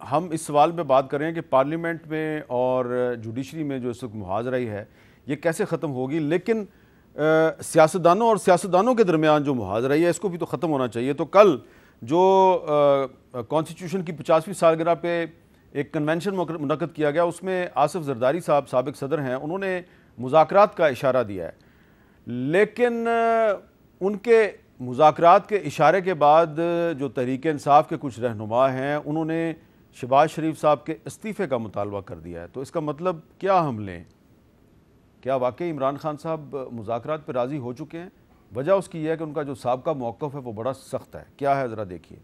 ہم اس سوال پہ بات کریں کہ پارلیمنٹ میں اور جوڈیشری میں جو اس وقت محاذرہ ہے یہ کیسے ختم ہوگی، لیکن سیاستدانوں اور سیاستدانوں کے درمیان جو محاذرہ ہے اس کو بھی تو ختم ہونا چاہیے۔ تو کل جو کانسٹیٹیوشن کی 50ویں سالگرہ پہ ایک کنونشن منعقد کیا گیا، اس میں آصف زرداری صاحب سابق صدر ہیں، انہوں نے مذاکرات کا اشارہ دیا ہے، لیکن ان کے مذاکرات کے اشارے کے بعد جو تحریک انصاف کے کچھ رہنما ہیں انہوں نے شہباز شریف صاحب کے استعفے کا مطالبہ کر دیا ہے۔ تو اس کا مطلب کیا ہم لیں؟ کیا واقعی عمران خان صاحب مذاکرات پہ راضی ہو چکے ہیں؟ وجہ اس کی یہ ہے کہ ان کا جو سابقہ موقف ہے وہ بڑا سخت ہے۔ کیا ہے ذرا دیکھیے۔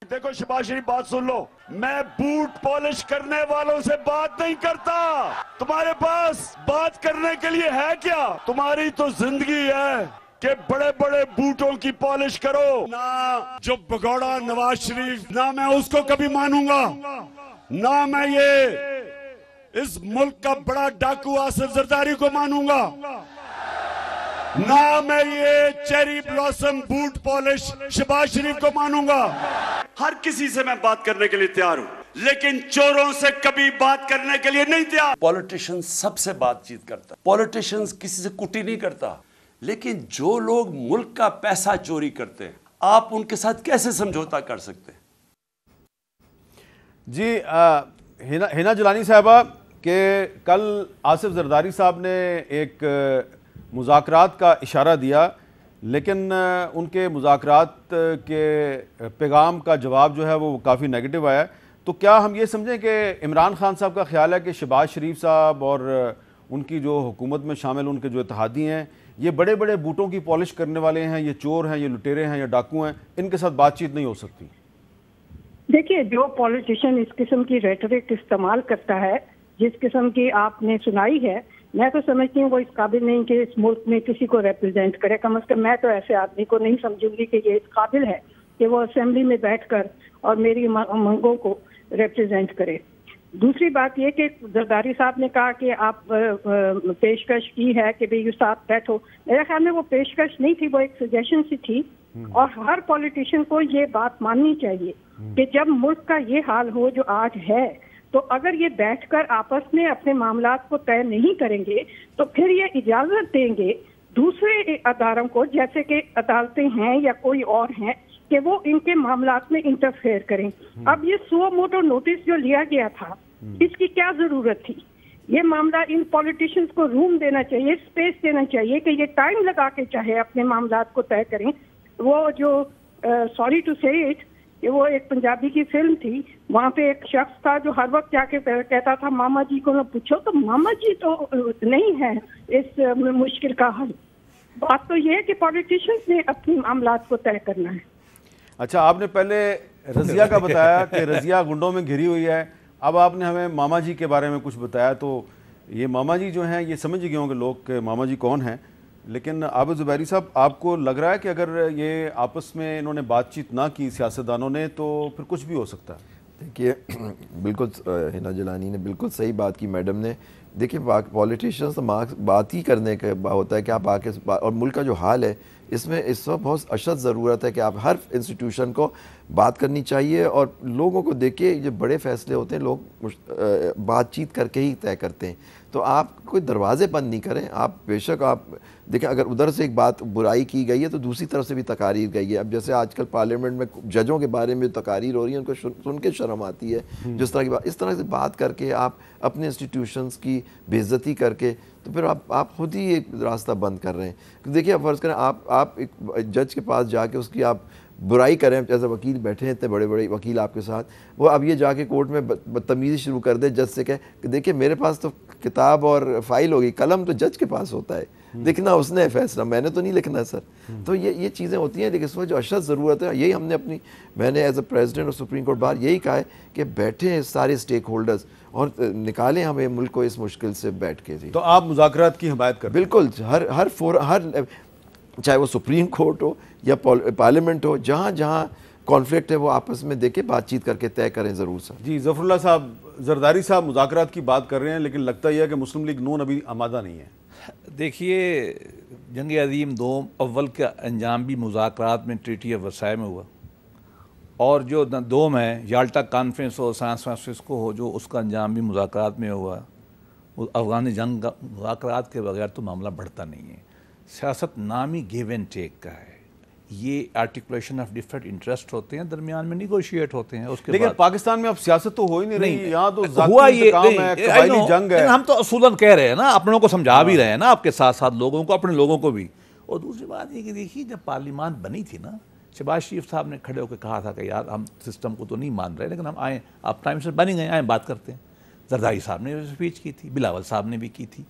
دیکھو شہباز شریف، بات سن لو، میں بوٹ پالش کرنے والوں سے بات نہیں کرتا۔ تمہارے پاس بات کرنے کے لیے ہے کیا؟ تمہاری تو زندگی ہے کہ بڑے بڑے بوٹوں کی پالش کرو۔ نہ جو بگوڑا نواز شریف، نہ میں اس کو کبھی مانوں گا، نہ میں یہ اس ملک کا بڑا ڈاکو آصف زرداری کو مانوں گا، نہ میں یہ cherry blossom boot polish Shahbaz Sharif کو مانوں گا۔ ہر کسی سے میں بات کرنے کے لیے تیار ہوں، لیکن چوروں سے کبھی بات کرنے کے لیے نہیں تیار۔ پولیٹیشن سب سے بات چیت کرتا ہے، پولیٹیشن کسی سے کٹی نہیں کرتا، لیکن جو لوگ ملک کا پیسہ چوری کرتے ہیں آپ ان کے ساتھ کیسے سمجھوتا کر سکتے ہیں؟ جی ہینا جیلانی صاحبہ کہ کل آصف زرداری صاحب نے ایک مذاکرات کا اشارہ دیا، لیکن ان کے مذاکرات کے پیغام کا جواب جو ہے وہ کافی نیگیٹو آیا ہے۔ تو کیا ہم یہ سمجھیں کہ عمران خان صاحب کا خیال ہے کہ شہباز شریف صاحب اور ان کی جو حکومت میں شامل ان کے جو اتحادی ہیں یہ بڑے بڑے بوٹوں کی پالش کرنے والے ہیں، یہ چور ہیں، یہ لٹیرے ہیں، یہ ڈاکو ہیں، ان کے ساتھ بات چیت نہیں ہو سکتی؟ دیکھیے، جو پولیٹیشین اس قسم کی ریٹرک استعمال کرتا ہے، جس قسم کی آپ نے سنائی ہے، میں تو سمجھتی ہوں وہ اس قابل نہیں کہ اس ملک میں کسی کو ریپرزینٹ کرے۔ کم از کم میں تو ایسے آدمی کو نہیں سمجھوں گی کہ یہ اس قابل ہے کہ وہ اسمبلی میں بیٹھ کر اور میری منگوں کو ریپرزینٹ کرے۔ دوسری بات یہ کہ زرداری صاحب نے کہا کہ آپ پیشکش کی ہے کہ بھئی ساتھ بیٹھو، میرے خیال میں وہ پیشکش نہیں تھی، وہ ایک سجیشن سی تھی، اور ہر پولیٹیشین کو یہ بات ماننی چاہیے کہ جب ملک کا یہ حال ہو جو آج ہے، تو اگر یہ بیٹھ کر آپس میں اپنے معاملات کو طے نہیں کریں گے تو پھر یہ اجازت دیں گے دوسرے اداروں کو، جیسے کہ عدالتیں ہیں یا کوئی اور ہیں، کہ وہ ان کے معاملات میں انٹرفیئر کریں۔ اب یہ سو موٹو نوٹس جو لیا گیا تھا، اس کی کیا ضرورت تھی؟ یہ معاملہ ان پولیٹیشنز کو روم دینا چاہیے، اسپیس دینا چاہیے کہ یہ ٹائم لگا کے چاہے اپنے معاملات کو طے کریں۔ وہ جو سوری ٹو سے اٹ کہ وہ ایک پنجابی کی فلم تھی، وہاں پہ ایک شخص تھا جو ہر وقت جا کے کہتا تھا ماما جی کو نہ پوچھو، تو ماما جی تو نہیں ہے اس مشکل کا حل۔ بات تو یہ ہے کہ پولیٹیشنز نے اپنے معاملات کو طے کرنا ہے۔ اچھا، آپ نے پہلے رضیہ کا بتایا کہ رضیہ گنڈوں میں گھری ہوئی ہے، اب آپ نے ہمیں ماما جی کے بارے میں کچھ بتایا، تو یہ ماما جی جو ہیں یہ سمجھ گئے ہوں گے لوگ کہ ماما جی کون ہیں، لیکن عابد زبیری صاحب آپ کو لگ رہا ہے کہ اگر یہ آپس میں انہوں نے بات چیت نہ کی سیاستدانوں نے تو پھر کچھ بھی ہو سکتا ہے؟ دیکھیے، بالکل ہینا جیلانی نے بالکل صحیح بات کی میڈم نے۔ دیکھیے، پولیٹیشنز تو بات ہی کرنے کا ہوتا ہے کہ آپ آ کے، اور ملک کا جو حال ہے اس میں اس وقت بہت اشد ضرورت ہے کہ آپ ہر انسٹیٹیوشن کو بات کرنی چاہیے، اور لوگوں کو دیکھیے جو بڑے فیصلے ہوتے ہیں لوگ بات چیت کر کے ہی طے کرتے ہیں، تو آپ کوئی دروازے بند نہیں کریں۔ آپ بے شک آپ دیکھیں، اگر ادھر سے ایک بات برائی کی گئی ہے تو دوسری طرف سے بھی تقاریر گئی ہے۔ اب جیسے آج کل پارلیمنٹ میں ججوں کے بارے میں تقاریر ہو رہی ہیں، ان کو سن کے شرم آتی ہے، جس طرح کی بات، اس طرح سے بات کر کے آپ اپنے انسٹیٹیوشنز کی بے عزتی کر کے تو پھر آپ خود ہی ایک راستہ بند کر رہے ہیں۔ دیکھیے، اب فرض کریں آپ ایک جج کے پاس جا کے اس کی آپ برائی کریں، جیسے وکیل بیٹھے ہیں اتنے بڑے بڑے وکیل آپ کے ساتھ، وہ اب یہ جا کے کورٹ میں بدتمیزی شروع کر دے جج سے کہ دیکھیں میرے پاس تو کتاب اور فائل ہوگی، قلم تو جج کے پاس ہوتا ہے، لکھنا اس نے فیصلہ، میں نے تو نہیں لکھنا سر۔ تو یہ چیزیں ہوتی ہیں، لیکن اس وقت جو اشد ضرورت ہے، یہی ہم نے میں نے as a president of supreme court bar یہی کہا ہے کہ بیٹھیں سارے اسٹیک ہولڈرز اور نکالیں ہمیں ملک کو اس مشکل سے بیٹھ کے۔ تو آپ مذاکرات کی حمایت کرتے ہیں؟ بالکل، ہر چاہے وہ سپریم کورٹ ہو یا پارلیمنٹ ہو، جہاں جہاں کانفلکٹ ہے وہ آپس میں دیکھیں، بات چیت کر کے طے کریں ضرور سر۔ جی ظفر اللہ صاحب، زرداری صاحب مذاکرات کی بات کر رہے ہیں، لیکن لگتا یہ ہے کہ مسلم لیگ نون ابھی آمادہ نہیں ہے۔ دیکھیے، جنگ عظیم دوم اول کا انجام بھی مذاکرات میں ٹریٹی آف ورسائے میں ہوا، اور جو دوم ہے یالٹا کانفرنس ہو، سان فرانسسکو ہو، جو اس کا انجام بھی مذاکرات میں ہوا، وہ افغان جنگ کا مذاکرات کے بغیر تو معاملہ بڑھتا نہیں ہے. سیاست نام ہی گیو اینڈ ٹیک کا ہے. یہ آرٹیکولیشن آف ڈفرینٹ انٹرسٹ ہوتے ہیں، درمیان میں نیگوشیٹ ہوتے ہیں. اس کے لیکن بعد پاکستان میں اب سیاست تو ہو ہی نہیں رہی، یہاں تو ہوا ذاتی یہ انتقام ہے، قبائلی جنگ ہے. ہم تو اصولاً کہہ رہے ہیں نا، اپنوں کو سمجھا بھی رہے ہیں نا، آپ کے ساتھ ساتھ لوگوں کو، اپنے لوگوں کو بھی. اور دوسری بات یہ کہ دیکھیے جب پارلیمان بنی تھی نا، شہباز شریف صاحب نے کھڑے ہو کے کہا تھا کہ یار ہم سسٹم کو تو نہیں مان رہے، لیکن ہم آئیں، آپ ٹائم سے بنی گئے، آئیں بات کرتے ہیں. زرداری صاحب نے اسپیچ کی تھی، بلاول صاحب نے بھی کی تھی.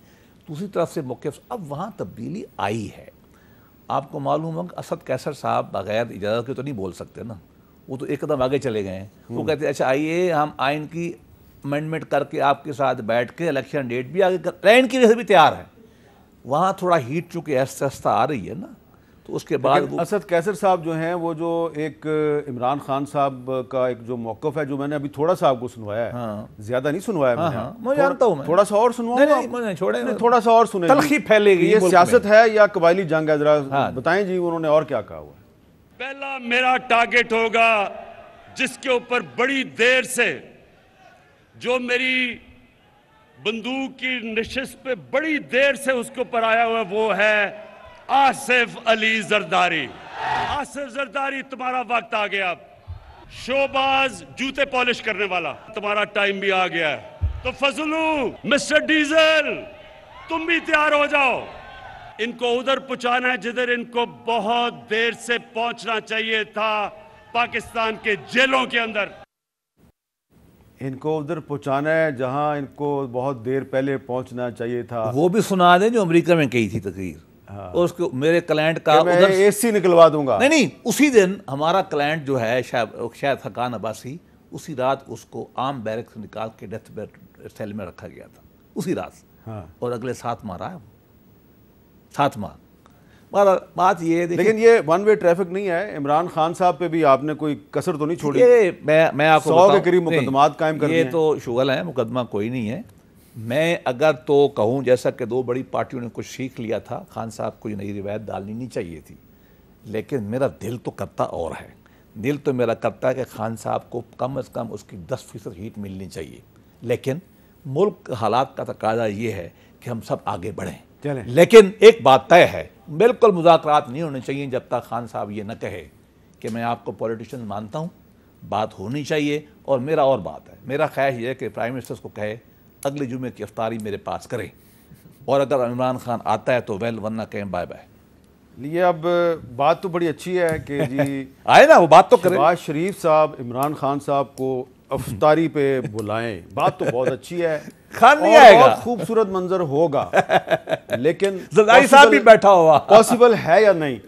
دوسری طرف سے موقف اب وہاں تبدیلی آئی ہے. آپ کو معلوم ہو کہ اسد کیسر صاحب بغیر اجازت کے تو نہیں بول سکتے نا، وہ تو ایک قدم آگے چلے گئے ہیں. وہ کہتے ہیں اچھا آئیے ہم آئین کی امینڈمنٹ کر کے آپ کے ساتھ بیٹھ کے الیکشن ڈیٹ بھی آگے لائن کی وجہ سے بھی تیار ہے. وہاں تھوڑا ہیٹ چونکہ آہستہ آہستہ آ رہی ہے نا، تو اس کے بعد اسد کیسر صاحب جو ہیں وہ جو ایک عمران خان صاحب کا ایک جو موقف ہے، جو میں نے ابھی تھوڑا سا آپ کو سنوایا ہے، زیادہ نہیں سنوایا میں جانتا ہوں، تھوڑا سا اور سنواؤں، چھوڑیں، تھوڑا سا اور سنیں. تلخی پھیلے گی. یہ سیاست ہے یا قبائلی جنگ ہے؟ ذرا بتائیں جی انہوں نے اور کیا کہا ہوا ہے. پہلا میرا ٹارگٹ ہوگا جس کے اوپر بڑی دیر سے، جو میری بندوق کی نشست پہ بڑی دیر سے اس کے اوپر آیا ہوا، وہ ہے آصف علی زرداری. آصف زرداری تمہارا وقت آ گیا. اب شوباز جوتے پالش کرنے والا، تمہارا ٹائم بھی آ گیا ہے. تو فضلو، مسٹر ڈیزل، تم بھی تیار ہو جاؤ. ان کو ادھر پہنچانا ہے جدھر ان کو بہت دیر سے پہنچنا چاہیے تھا، پاکستان کے جیلوں کے اندر. ان کو ادھر پہنچانا ہے جہاں ان کو بہت دیر پہلے پہنچنا چاہیے تھا. وہ بھی سنا دیں جو امریکہ میں کہی تھی تقریر. اس کو میرے کلائنٹ کا میں اے سی نکلوا دوں گا. نہیں، اسی دن ہمارا کلائنٹ جو ہے شاید حقان عباسی، اسی رات اس کو عام بیرک سے نکال کے ڈیتھ سیل میں رکھا گیا تھا اسی رات. اور اگلے 7 ماہ رہا ہے، 7 ماہ. بات یہ ہے لیکن یہ ون وے ٹریفک نہیں ہے. عمران خان صاحب پہ بھی آپ نے کوئی کسر تو نہیں چھوڑی. میں آپ کو 100 کے قریب مقدمات قائم کر دیے. یہ تو شغل ہے، مقدمہ کوئی نہیں ہے. میں اگر تو کہوں جیسا کہ 2 بڑی پارٹیوں نے کچھ سیکھ لیا تھا، خان صاحب کو یہ نئی روایت ڈالنی نہیں چاہیے تھی. لیکن میرا دل تو کرتا اور ہے. دل تو میرا کرتا ہے کہ خان صاحب کو کم از کم اس کی 10% ہیٹ ملنی چاہیے. لیکن ملک حالات کا تقاضا یہ ہے کہ ہم سب آگے بڑھیں. لیکن ایک بات طے ہے، بالکل مذاکرات نہیں ہونے چاہیے جب تک خان صاحب یہ نہ کہے کہ میں آپ کو پولیٹیشین مانتا ہوں. بات ہونی چاہیے. اور میرا اور بات ہے، میرا خیال یہ ہے کہ پرائم منسٹر کو کہے اگلے جمعے کی افطاری میرے پاس کریں. اور اگر عمران خان آتا ہے تو ویل، ورنہ کہیں بائے بائے. یہ اب بات تو بڑی اچھی ہے کہ جی آئے نا وہ بات تو کریں. شہباز شریف صاحب عمران خان صاحب کو افطاری پہ بلائیں. بات تو بہت اچھی ہے، خان نہیں آئے گا، بہت خوبصورت منظر ہوگا. لیکن زرداری صاحب بھی بیٹھا ہوا، پاسبل ہے یا نہیں؟